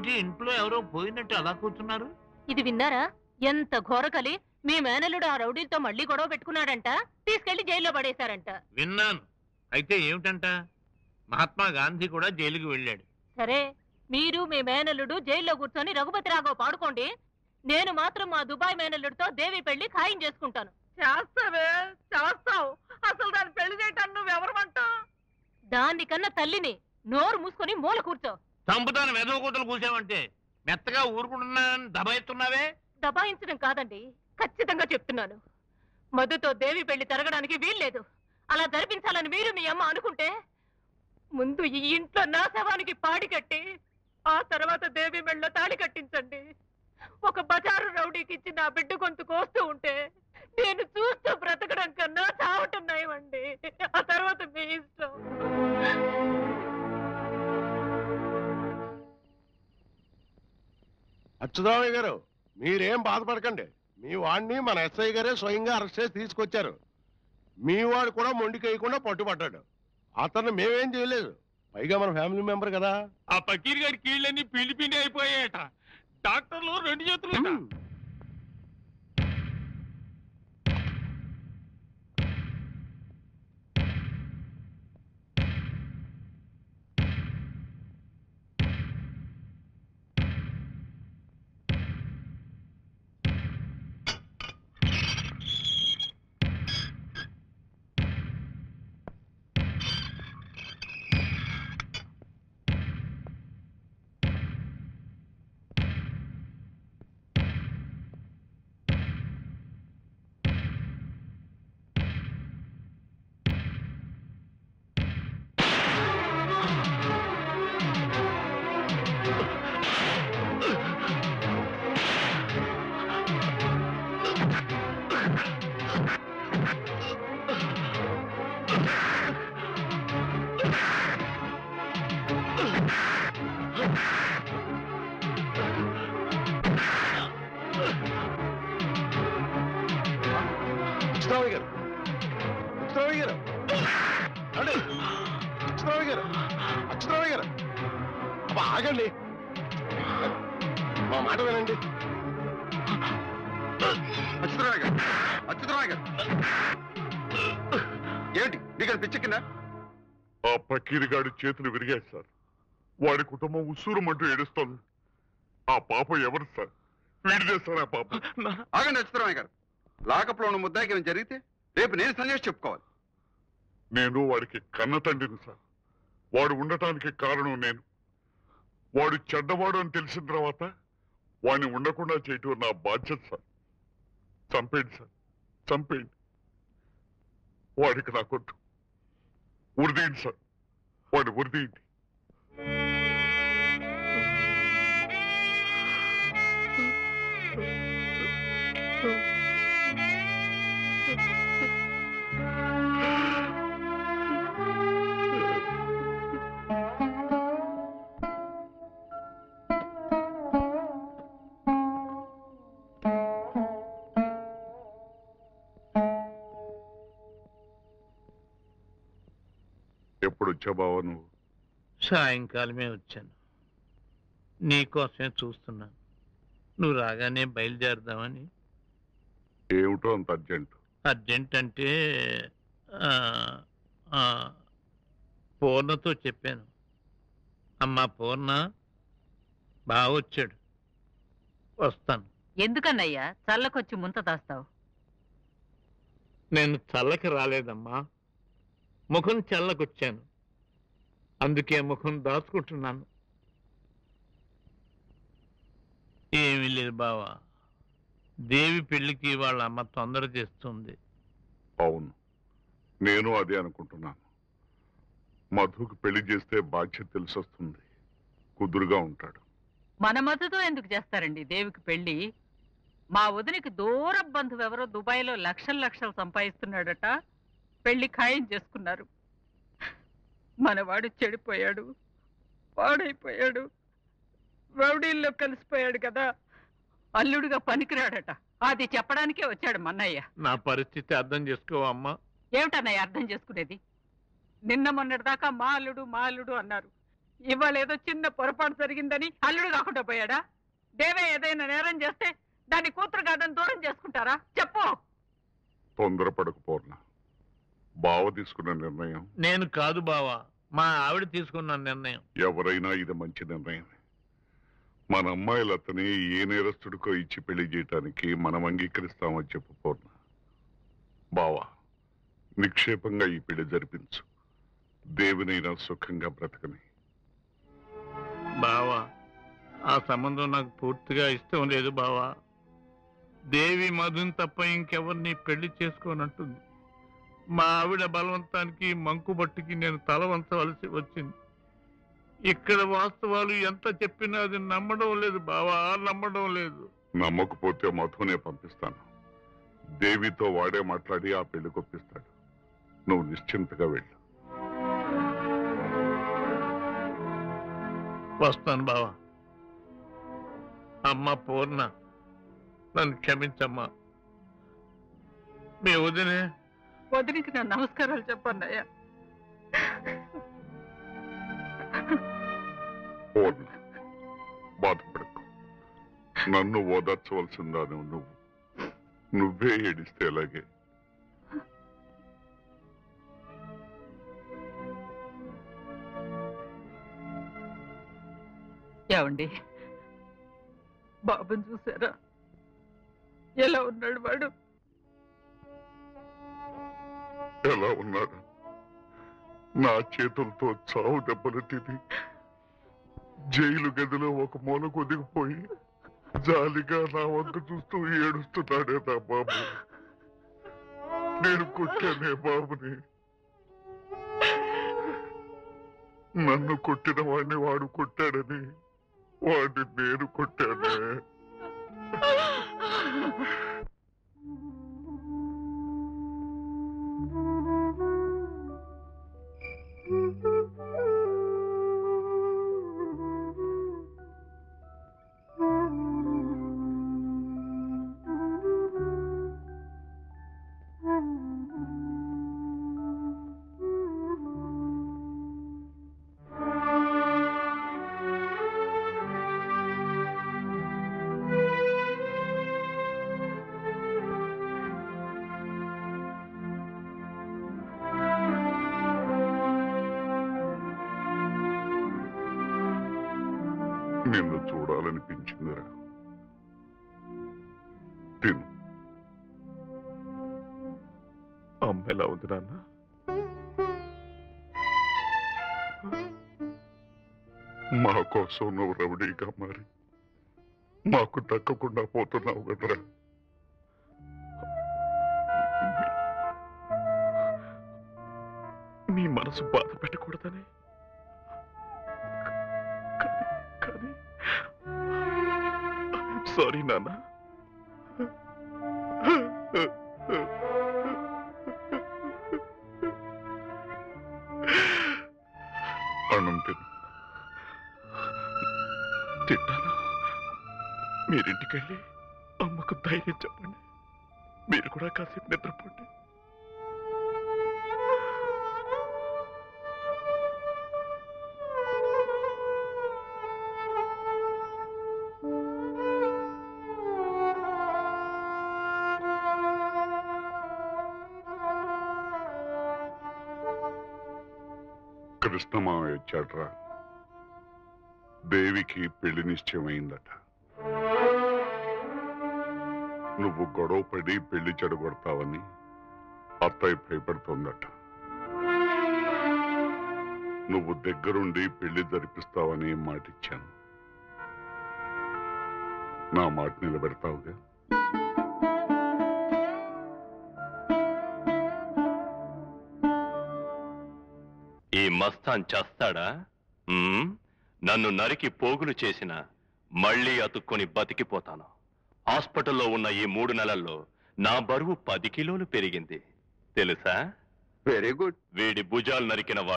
ఏంటి ఇంట్లో ఎవరో పోయినట్టు అలా కూర్చున్నారు? ఇది విన్నారా? ఎంత ఘోరకలి! మీ మేనల్లుడు ఆ రౌడీలతో మళ్ళీ గొడవ పెట్టుకున్నాడంట, తీసుకెళ్లి జైల్లో పడేశారంట. విన్నాను. అయితే ఏమిటంట? మహాత్మా గాంధీ కూడా జైలుకి వెళ్ళాడు. సరే, మీరు మీ మేనల్లుడు జైల్లో కూర్చొని రఘుపతి రాఘవ పాడుకోండి. నేను మాత్రం మా దుబాయ్ మేనల్లుడితో దేవి పెళ్లి ఖాయం చేసుకుంటాను. చేస్తావే, చేస్తావు. అసలు దాన్ని పెళ్లి చేయటాన్ని నువ్వెవరమంటా? దానికన్నా తల్లిని. నోరు మూసుకొని మూల కూర్చో. చంపుతాను వెధవ కూతురు కూసావంటే. మెత్తగా ఊరుకుంటున్నానని దబాయిస్తున్నావే. దబాయించడం కాదండి, ఖచ్చితంగా చెప్తున్నాను. మధుతో దేవి పెళ్లి జరగడానికి వీల్లేదు. అలా జరిపించాలని మీరు మీ అమ్మ అనుకుంటే ముందు ఈ ఇంట్లో నా శవానికి పాడి కట్టి ఆ తర్వాత దేవి మెళ్ళలో తాళి కట్టించండి. ఒక బజారు రౌడీకి ఇచ్చి నా బిడ్డ గొంతు కోస్తూ ఉంటే నేను చూస్తూ బ్రతకడం కన్నా చావటం నయమండి. ఆ తర్వాత మీ ఇష్టం. అచ్యుతరామయ్య గారు, మీరేం బాధపడకండి. మీ వాడిని మన ఎస్ఐ గారే స్వయంగా అరెస్ట్ చేసి తీసుకొచ్చారు. మీ వాడు కూడా మొండికేయకుండా పట్టుబడ్డాడు. అతన్ని మేమేం చేయలేదు. పైగా మన ఫ్యామిలీ మెంబర్ కదా. ఆ పకీర్ గారి కీళ్ళని పిండి పిండి అయిపోయాయట. డాక్టర్లు 2 చేతులు. ఆగండి, మా మాట వినండి. ఏంటి నీకు పిచ్చెక్కిందా? ఆ పకీరిగాడి చేతులు విరిగాయి సార్. వాడి కుటుంబం ఉసూరుమంటూ ఏడుస్తోంది. ఆ పాప ఎవరు సార్? వీడిదే సార్ ఆ పాప. ఆగండి అచ్యుతరామయ్య గారు. లాకప్లో ఉన్న ముద్దాయికి ఏమైనా జరిగితే రేపు నేను సందేశం చెప్పుకోవాలి. నేను వాడికి కన్న తండ్రిని సార్. వాడు ఉండటానికి కారణం నేను. వాడు చెడ్డవాడు అని తెలిసిన తర్వాత వాడిని ఉండకుండా చేయటం నా బాధ్యత సార్. చంపేయండి సార్, చంపేయండి. వాడికి నాకొద్దు. ఉరిదీయండి సార్, వాడిని ఉరిదీయండి. ఎప్పుడు వచ్చా బావా నువ్వు? సాయంకాలమే వచ్చాను. నీకోసమే చూస్తున్నాను. నువ్వు రాగానే బయలుదేరదామని. ఏమిటో అంత అర్జెంట్? అర్జెంట్ అంటే పూర్ణతో చెప్పాను. అమ్మా పూర్ణ, బాగా వచ్చాడు, వస్తాను. ఎందుకన్నయ్యా చల్లకొచ్చి ముంత దాస్తావు? నేను చల్లకి రాలేదమ్మా, ముఖం చల్లకొచ్చాను. అందుకే ముఖం దాచుకుంటున్నాను. ఏమీ లేదు బావా, దేవి పెళ్లికి వాళ్ళ అమ్మ తొందర చేస్తుంది. అవును, నేను అదే అనుకుంటున్నాను. మధుకు పెళ్లి చేస్తే బాధ్యత తెలిసొస్తుంది, కుదురుగా ఉంటాడు. మన మధుతో ఎందుకు చేస్తారండి దేవికి పెళ్లి? మా వదినికి దూర బంధువు ఎవరో దుబాయ్లో లక్షలు లక్షలు సంపాదిస్తున్నాడట. పెళ్లి ఖాయం చేసుకున్నారు. మనవాడు చెడిపోయాడు, పాడైపోయాడు, రౌడీల్లో కలిసిపోయాడు కదా. అల్లుడుగా పనికిరాడట. అది చెప్పడానికే వచ్చాడు మన్నయ్య. నా పరిస్థితి అర్థం చేసుకోవమ్మా. ఏమిటన్నయ్య అర్థం చేసుకునేది? నిన్న మొన్నటి దాకా మా అల్లుడు అన్నారు. ఇవాళ ఏదో చిన్న పొరపాటు జరిగిందని అల్లుడు కాకుండా పోయాడా? దేవే ఏదైనా నేరం చేస్తే దాన్ని కూతురు కాదని దూరం చేసుకుంటారా? చెప్పు. తొందరపడకు పూర్ణ. బావ తీసుకున్న నిర్ణయం. నేను కాదు బావా, మా ఆవిడ తీసుకున్న నిర్ణయం. ఎవరైనా ఇది మంచి నిర్ణయం. మన అమ్మాయిలతని ఏ నేరస్తుడికో ఇచ్చి పెళ్లి చేయటానికి మనం అంగీకరిస్తామని చెప్పు పూర్ణ. బావా, నిక్షేపంగా ఈ పెళ్లి జరిపించు. దేవునైనా సుఖంగా బ్రతకని. బావా, ఆ సంబంధం నాకు పూర్తిగా ఇష్టం లేదు బావా. దేవి మధుని తప్ప ఇంకెవరిని పెళ్లి చేసుకోనంటుంది. మా ఆవిడ బలవంతానికి మంకుబట్టికి నేను తల వంచవలసి వచ్చింది. ఇక్కడ వాస్తవాలు ఎంత చెప్పినా అది నమ్మడం లేదు బావా, నమ్మడం లేదు. నమ్మకపోతే మధునే పంపిస్తాను. దేవితో వాడే మాట్లాడి ఆ పెళ్లి కొప్పిస్తాడు. నువ్వు నిశ్చింతగా వెళ్ళు. వస్తాను బావా. అమ్మ పూర్ణ, నన్ను క్షమించమ్మా. మీ వదినే వదిలికి నా నమస్కారాలు చెప్పన్నయ్యా. పూర్ణ, బాధపడకు. నన్ను ఓదార్చవలసిందా నువ్వే ఏడిస్తే ఎలాగే. ఏమండి, బాబుని చూసారా? ఎలా ఉన్నాడు వాడు? ఎలా ఉన్నాడు? నా చేతులతో చావు దెబ్బలు తిని జైలు గదిలో ఒక మూల కొదిగిపోయి జాలిగా నా వంక చూస్తూ ఏడుస్తున్నాడే నా బాబు. నేను కొట్టానే బాబుని. నన్ను కొట్టిన వాడిని వాడు కొట్టాడని వాడిని నేను కొట్టానే. నిన్ను చూడాలనిపించిందిరా. తిను. అమ్మ ఎలా ఉంది నాన్న? మా కోసం నువ్వు రౌడీగా మారి మాకు దక్కకుండా పోతున్నావు కదరా. మీ మనసు బాధ పెట్టకూడదని. కానీ సారీ నాన్న. అన్నం తిను. తింటాను. మీరింటికెళ్ళి అమ్మకు ధైర్యం చెప్పండి. మీరు కూడా కాసేపు నిద్రపోండి. కృష్ణమావయ్య వచ్చాడ్రా. దేవికి పెళ్లి నిశ్చయమైందట. నువ్వు గొడవ పడి పెళ్లి చెడగొడతావని అత్తయ్య భయపడుతోందట. నువ్వు దగ్గరుండి పెళ్లి జరిపిస్తావని మాటిచ్చాను. నా మాట నిలబెడతావుగా? ఈ మస్తాన్ చేస్తాడా? నన్ను నరికి పోగులు చేసిన మళ్ళీ అతుక్కొని బతికిపోతాను. హాస్పిటల్లో ఉన్న ఈ 3 నెలల్లో నా బరువు 10 కిలోలు పెరిగింది తెలుసా? Very good. వీడి భుజాలు నరికిన